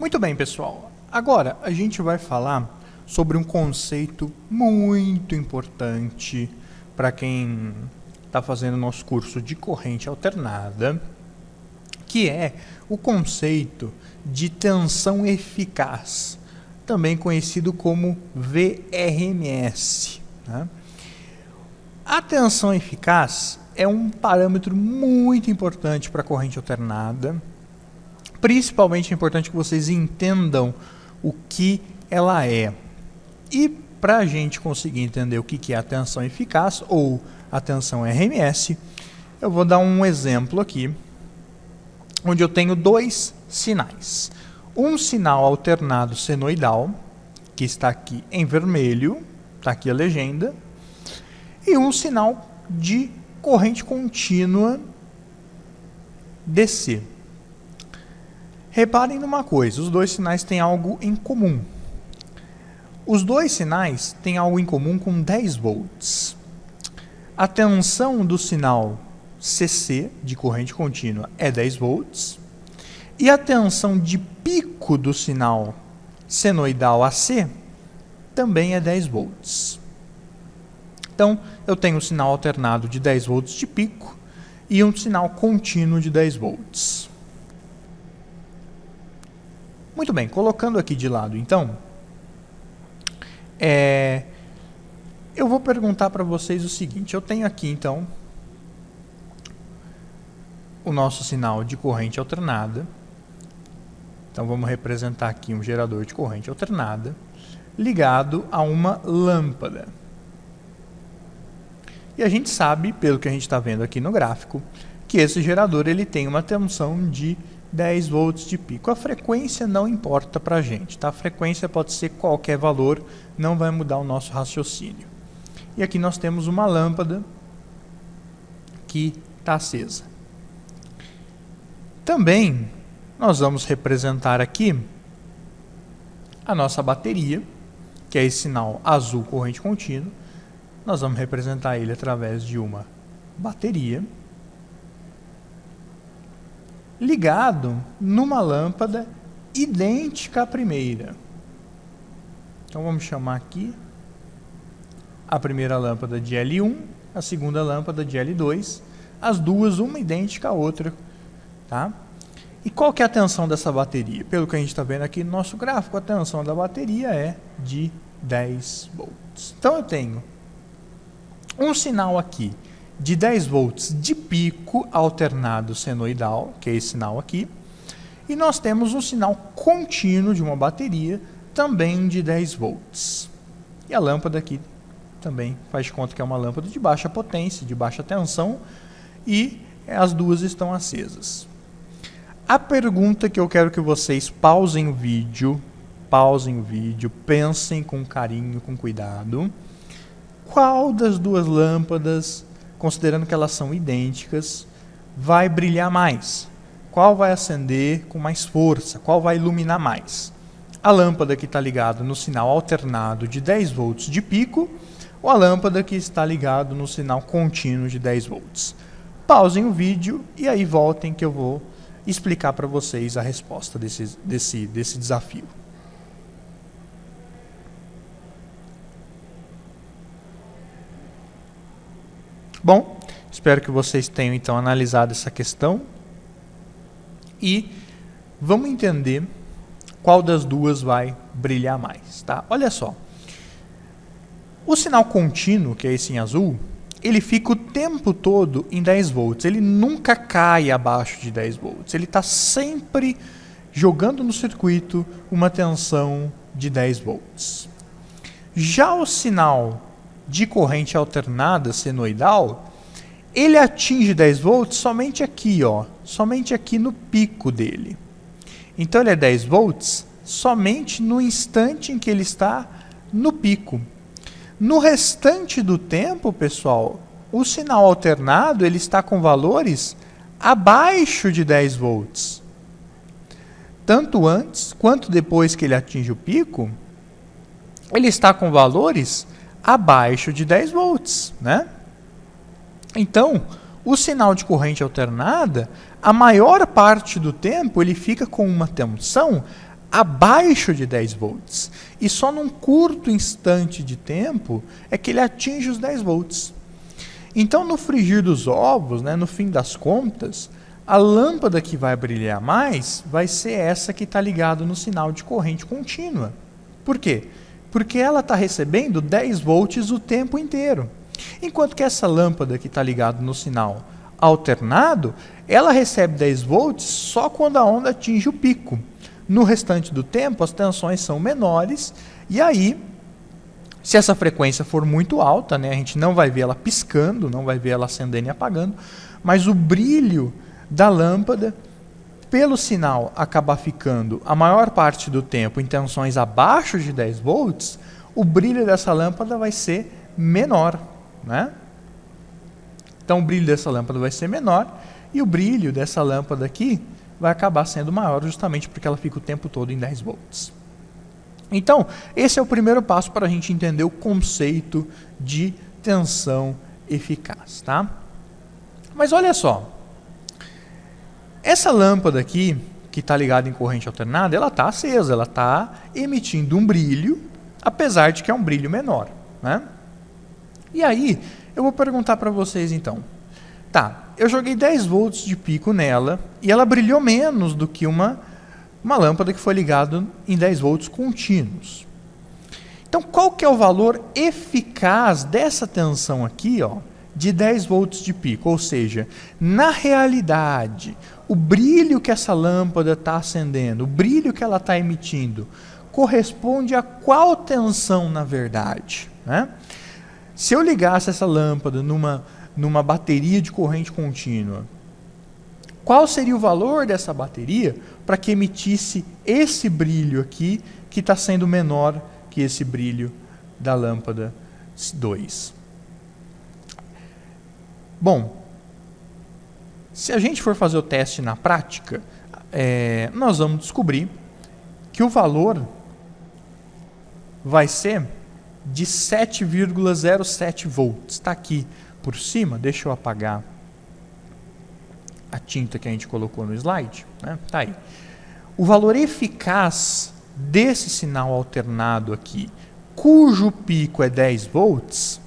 Muito bem, pessoal. Agora a gente vai falar sobre um conceito muito importante para quem está fazendo nosso curso de corrente alternada, que é o conceito de tensão eficaz, também conhecido como VRMS. Né? A tensão eficaz é um parâmetro muito importante para a corrente alternada. Principalmente é importante que vocês entendam o que ela é. E para a gente conseguir entender o que é a tensão eficaz ou a tensão RMS, eu vou dar um exemplo aqui, onde eu tenho dois sinais. Um sinal alternado senoidal, que está aqui em vermelho, está aqui a legenda, e um sinal de corrente contínua DC. Reparem numa coisa, os dois sinais têm algo em comum. Os dois sinais têm algo em comum com 10 volts. A tensão do sinal CC, de corrente contínua, é 10 volts. E a tensão de pico do sinal senoidal AC também é 10 volts. Então, eu tenho um sinal alternado de 10 volts de pico e um sinal contínuo de 10 volts. Muito bem, colocando aqui de lado, então, eu vou perguntar para vocês o seguinte. Eu tenho aqui, então, o nosso sinal de corrente alternada. Então, vamos representar aqui um gerador de corrente alternada ligado a uma lâmpada. E a gente sabe, pelo que a gente está vendo aqui no gráfico, que esse gerador ele tem uma tensão de 10 volts de pico. A frequência não importa para a gente, tá? A frequência pode ser qualquer valor, não vai mudar o nosso raciocínio. E aqui nós temos uma lâmpada que está acesa. Também nós vamos representar aqui a nossa bateria, que é esse sinal azul corrente contínua. Nós vamos representar ele através de uma bateria ligado numa lâmpada idêntica à primeira. Então vamos chamar aqui a primeira lâmpada de L1, a segunda lâmpada de L2, as duas uma idêntica à outra, tá? E qual que é a tensão dessa bateria? Pelo que a gente está vendo aqui no nosso gráfico, a tensão da bateria é de 10 volts. Então eu tenho um sinal aqui de 10 volts de pico alternado senoidal, que é esse sinal aqui, e nós temos um sinal contínuo de uma bateria também de 10 volts. E a lâmpada aqui também faz de conta que é uma lâmpada de baixa potência, de baixa tensão, e as duas estão acesas. A pergunta que eu quero que vocês pausem o vídeo, pensem com carinho, com cuidado. Qual das duas lâmpadas, considerando que elas são idênticas, vai brilhar mais? Qual vai acender com mais força? Qual vai iluminar mais? A lâmpada que está ligada no sinal alternado de 10 volts de pico ou a lâmpada que está ligada no sinal contínuo de 10 volts? Pausem o vídeo e aí voltem que eu vou explicar para vocês a resposta desse desafio. Bom, espero que vocês tenham então analisado essa questão e vamos entender qual das duas vai brilhar mais, tá? Olha só, o sinal contínuo, que é esse em azul, ele fica o tempo todo em 10 volts, ele nunca cai abaixo de 10 volts, ele está sempre jogando no circuito uma tensão de 10 volts. Já o sinal de corrente alternada senoidal, ele atinge 10 volts somente aqui, ó, somente aqui no pico dele. Então ele é 10 volts somente no instante em que ele está no pico. No restante do tempo, pessoal, o sinal alternado ele está com valores abaixo de 10 volts. Tanto antes quanto depois que ele atinge o pico, ele está com valores abaixo de 10 volts, né? Então, o sinal de corrente alternada, a maior parte do tempo, ele fica com uma tensão abaixo de 10 volts. E só num curto instante de tempo é que ele atinge os 10 volts. Então, no frigir dos ovos, né, no fim das contas, a lâmpada que vai brilhar mais vai ser essa que está ligada no sinal de corrente contínua. Por quê? Porque ela está recebendo 10 volts o tempo inteiro. Enquanto que essa lâmpada que está ligada no sinal alternado, ela recebe 10 volts só quando a onda atinge o pico. No restante do tempo, as tensões são menores, e aí, se essa frequência for muito alta, né, a gente não vai ver ela piscando, não vai ver ela acendendo e apagando, mas o brilho da lâmpada, pelo sinal acabar ficando a maior parte do tempo em tensões abaixo de 10 volts, o brilho dessa lâmpada vai ser menor, né? Então o brilho dessa lâmpada vai ser menor e o brilho dessa lâmpada aqui vai acabar sendo maior justamente porque ela fica o tempo todo em 10 volts. Então, esse é o primeiro passo para a gente entender o conceito de tensão eficaz, tá? Mas olha só, essa lâmpada aqui, que está ligada em corrente alternada, ela está acesa, ela está emitindo um brilho, apesar de que é um brilho menor, né? E aí, eu vou perguntar para vocês então, tá, eu joguei 10 volts de pico nela e ela brilhou menos do que uma lâmpada que foi ligada em 10 volts contínuos. Então, qual que é o valor eficaz dessa tensão aqui, ó, de 10 volts de pico? Ou seja, na realidade, o brilho que essa lâmpada está acendendo, o brilho que ela está emitindo, corresponde a qual tensão na verdade, né? Se eu ligasse essa lâmpada numa bateria de corrente contínua, qual seria o valor dessa bateria para que emitisse esse brilho aqui, que está sendo menor que esse brilho da lâmpada 2? Bom, se a gente for fazer o teste na prática, nós vamos descobrir que o valor vai ser de 7,07 volts. Está aqui por cima, deixa eu apagar a tinta que a gente colocou no slide, né? Tá aí. O valor eficaz desse sinal alternado aqui, cujo pico é 10 volts,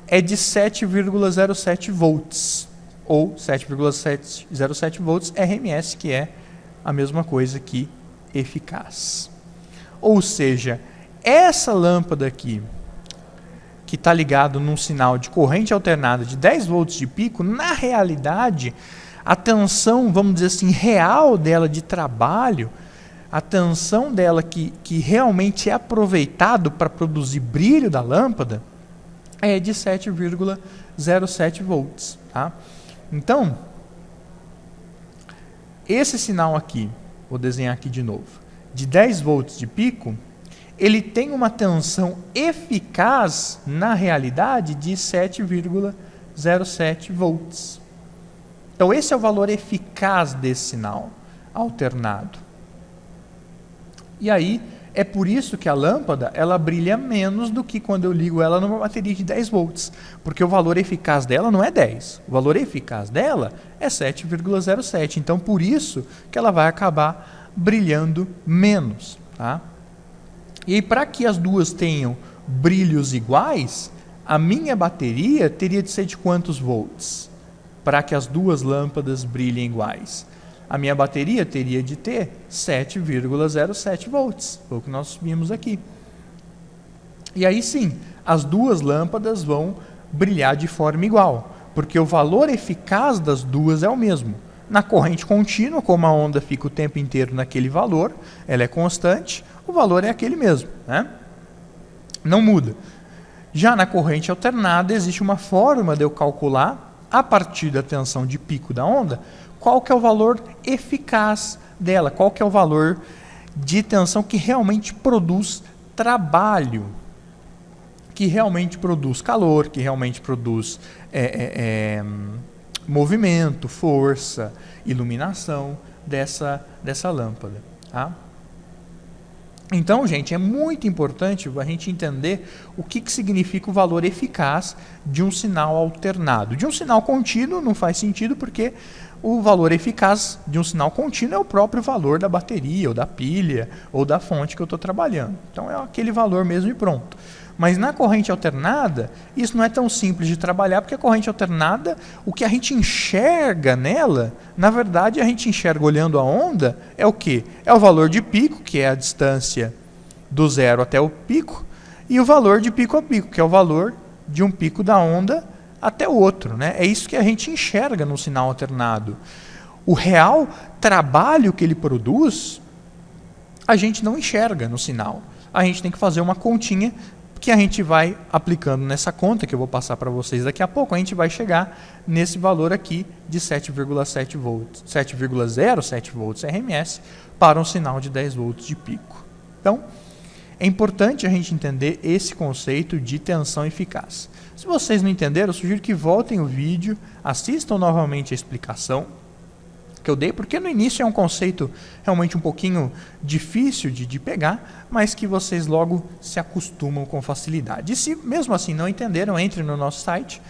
é de 7,07 volts, ou 7,07 volts RMS, que é a mesma coisa que eficaz. Ou seja, essa lâmpada aqui, que está ligado num sinal de corrente alternada de 10 volts de pico, na realidade, a tensão, vamos dizer assim, real dela de trabalho, a tensão dela que realmente é aproveitado para produzir brilho da lâmpada, é de 7,07 volts. Tá? Então, esse sinal aqui, vou desenhar aqui de novo, de 10 volts de pico, ele tem uma tensão eficaz, na realidade, de 7,07 volts. Então, esse é o valor eficaz desse sinal alternado. E aí, é por isso que a lâmpada ela brilha menos do que quando eu ligo ela numa bateria de 10 volts. Porque o valor eficaz dela não é 10. O valor eficaz dela é 7,07. Então, por isso que ela vai acabar brilhando menos. Tá? E aí, para que as duas tenham brilhos iguais, a minha bateria teria de ser de quantos volts? Para que as duas lâmpadas brilhem iguais. A minha bateria teria de ter 7,07 volts. Foi o que nós vimos aqui. E aí sim, as duas lâmpadas vão brilhar de forma igual, porque o valor eficaz das duas é o mesmo. Na corrente contínua, como a onda fica o tempo inteiro naquele valor, ela é constante, o valor é aquele mesmo, né? Não muda. Já na corrente alternada, existe uma forma de eu calcular, a partir da tensão de pico da onda, qual que é o valor eficaz dela, qual que é o valor de tensão que realmente produz trabalho, que realmente produz calor, que realmente produz movimento, força, iluminação dessa lâmpada. Tá? Então, gente, é muito importante a gente entender o que significa o valor eficaz de um sinal alternado. De um sinal contínuo não faz sentido porque o valor eficaz de um sinal contínuo é o próprio valor da bateria, ou da pilha, ou da fonte que eu estou trabalhando. Então é aquele valor mesmo e pronto. Mas na corrente alternada, isso não é tão simples de trabalhar, porque a corrente alternada, o que a gente enxerga nela, na verdade a gente enxerga olhando a onda, é o quê? É o valor de pico, que é a distância do zero até o pico, e o valor de pico a pico, que é o valor de um pico da onda até o outro, né? É isso que a gente enxerga no sinal alternado. O real trabalho que ele produz, a gente não enxerga no sinal. A gente tem que fazer uma continha que a gente vai aplicando nessa conta, que eu vou passar para vocês daqui a pouco, a gente vai chegar nesse valor aqui de 7,7 volts, 7,07 volts RMS para um sinal de 10 volts de pico. Então, é importante a gente entender esse conceito de tensão eficaz. Se vocês não entenderam, eu sugiro que voltem o vídeo, assistam novamente a explicação que eu dei, porque no início é um conceito realmente um pouquinho difícil de pegar, mas que vocês logo se acostumam com facilidade. E se mesmo assim não entenderam, entrem no nosso site,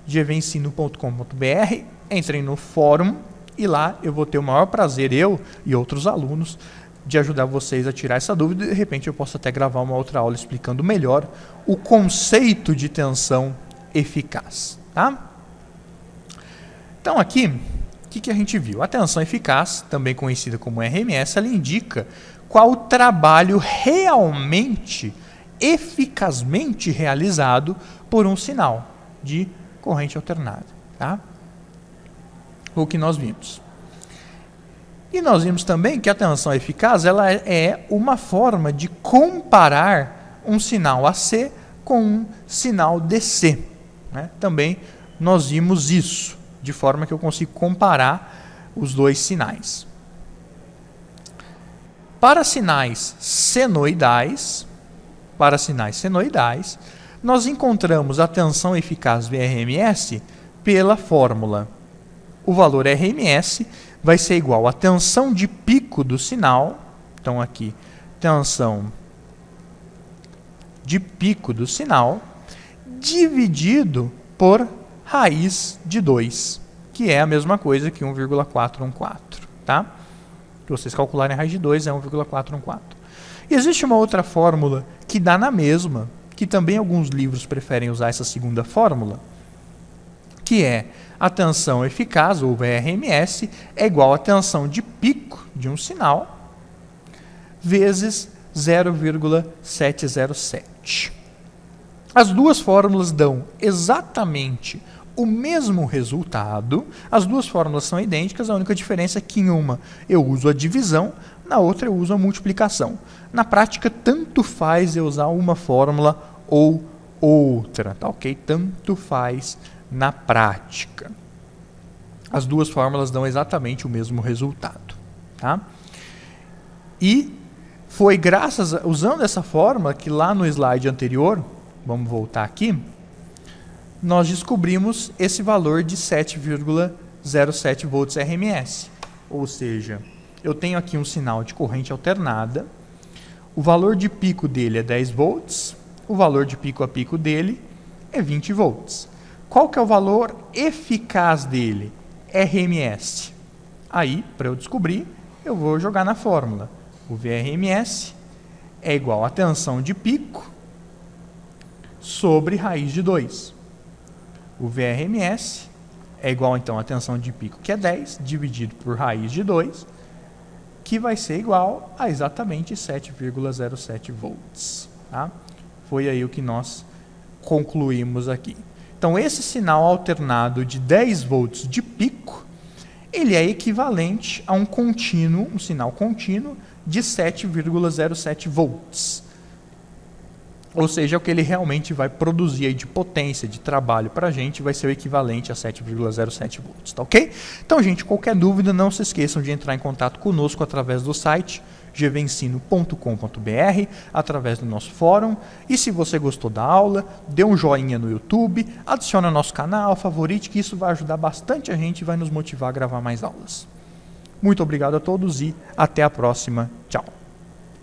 gvensino.com.br, entrem no fórum e lá eu vou ter o maior prazer, eu e outros alunos, de ajudar vocês a tirar essa dúvida e de repente eu posso até gravar uma outra aula explicando melhor o conceito de tensão eficaz. Tá? Então aqui, o que a gente viu? A tensão eficaz, também conhecida como RMS, ela indica qual o trabalho realmente, eficazmente realizado por um sinal de corrente alternada. Tá? O que nós vimos. E nós vimos também que a tensão eficaz ela é uma forma de comparar um sinal AC com um sinal DC. Né? Também nós vimos isso, de forma que eu consigo comparar os dois sinais. Para sinais senoidais, nós encontramos a tensão eficaz VRMS pela fórmula. O valor RMS vai ser igual à tensão de pico do sinal, então aqui, tensão de pico do sinal, dividido por raiz de 2, que é a mesma coisa que 1,414, tá? Se vocês calcularem a raiz de 2 é 1,414. E existe uma outra fórmula que dá na mesma, que também alguns livros preferem usar essa segunda fórmula, que é a tensão eficaz, ou VRMS, é igual à tensão de pico de um sinal, vezes 0,707. As duas fórmulas dão exatamente o mesmo resultado, as duas fórmulas são idênticas, a única diferença é que em uma eu uso a divisão, na outra eu uso a multiplicação. Na prática, tanto faz eu usar uma fórmula ou outra, tá ok? Tanto faz na prática. As duas fórmulas dão exatamente o mesmo resultado. Tá? E foi usando essa fórmula que lá no slide anterior, vamos voltar aqui, nós descobrimos esse valor de 7,07 volts RMS. Ou seja, eu tenho aqui um sinal de corrente alternada, o valor de pico dele é 10 volts, o valor de pico a pico dele é 20 volts. Qual que é o valor eficaz dele? RMS. Aí, para eu descobrir, eu vou jogar na fórmula. O VRMS é igual à tensão de pico sobre raiz de 2. O VRMS é igual, então, à tensão de pico, que é 10, dividido por raiz de 2, que vai ser igual a exatamente 7,07 volts. Tá? Foi aí o que nós concluímos aqui. Então, esse sinal alternado de 10 volts de pico, ele é equivalente a um contínuo, um sinal contínuo de 7,07 volts. Ou seja, o que ele realmente vai produzir aí de potência, de trabalho para a gente, vai ser o equivalente a 7,07 volts, tá ok? Então, gente, qualquer dúvida, não se esqueçam de entrar em contato conosco através do site gvensino.com.br, através do nosso fórum. E se você gostou da aula, dê um joinha no YouTube, adicione ao nosso canal, favorite, que isso vai ajudar bastante a gente e vai nos motivar a gravar mais aulas. Muito obrigado a todos e até a próxima. Tchau!